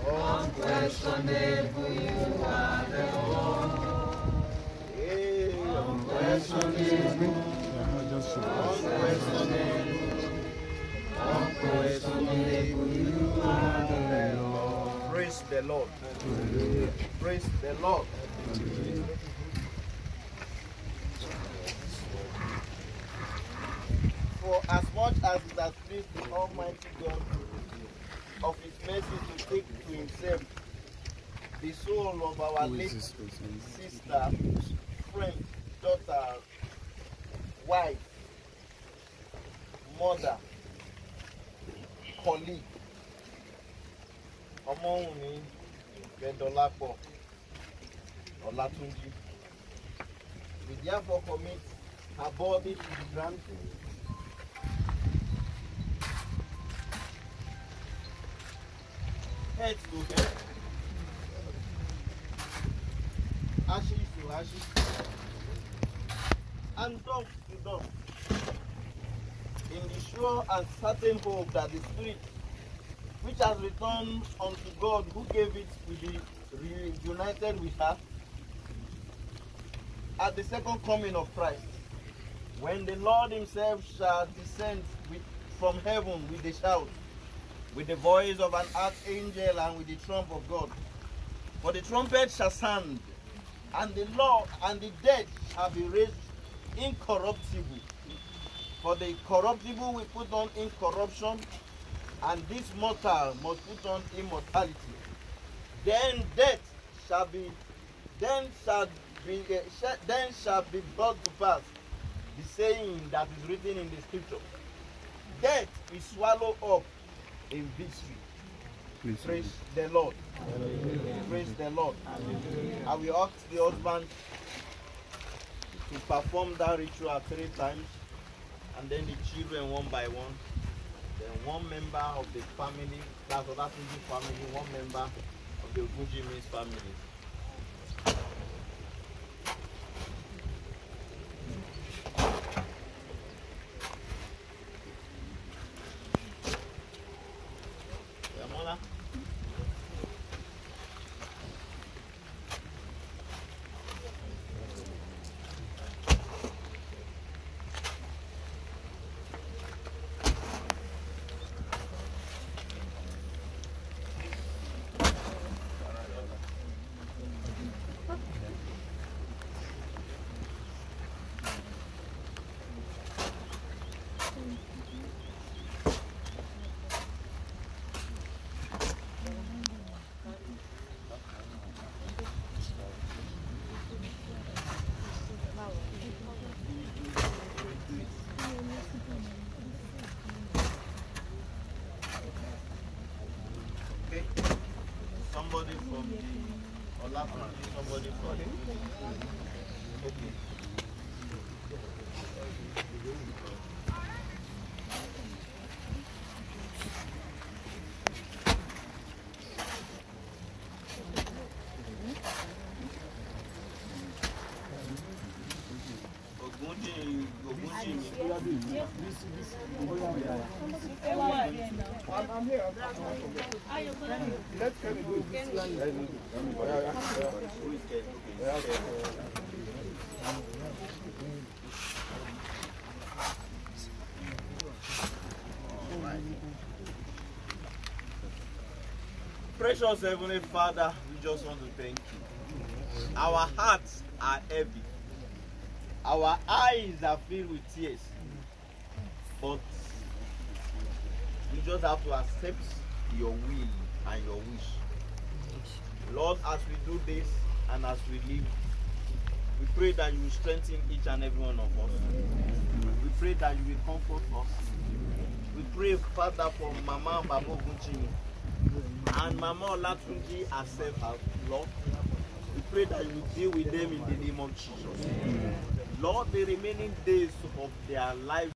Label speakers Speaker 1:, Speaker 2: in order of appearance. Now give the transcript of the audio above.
Speaker 1: Unquestionable, you are the Lord. Unquestionable, you are the Lord. Praise the Lord. Praise the Lord. For as much as it has pleased the Almighty God of His mercy to take to Himself the soul of our late sister, friend, daughter, wife, mother, colleague, Odunlade adekola Olatunji. We therefore commit her body to the ground. Head to head, ashes to ashes, and dust to dust, in the sure and certain hope that the Spirit, which has returned unto God, who gave it, will be reunited with her at the second coming of Christ, when the Lord Himself shall descend from heaven with a shout, with the voice of an archangel, and with the trump of God. For the trumpet shall sound, and the Lord and the dead shall be raised incorruptible. For the corruptible will put on incorruption, and this mortal must put on immortality. Then death shall be brought to pass the saying that is written in the Scripture: death is swallowed up in victory. Praise the Lord. Praise the Lord. I will ask the husband to perform that ritual 3 times, and then the children one by one. Then one member of the family, that's Olatunji family, one member of the Odunlade family. Somebody from the Olatunji, somebody from the okay.
Speaker 2: I'm here. Let's go.
Speaker 1: Precious Heavenly Father, we just want to thank you. Our hearts are heavy. Our eyes are filled with tears. But we just have to accept your will and your wish. Lord, as we do this and as we live, we pray that you will strengthen each and every one of us. We pray that you will comfort us. We pray, Father, for Mama Odunlade and Mama Olatunji herself, Lord. We pray that you will deal with them in the name of Jesus. Lord, the remaining days of their lives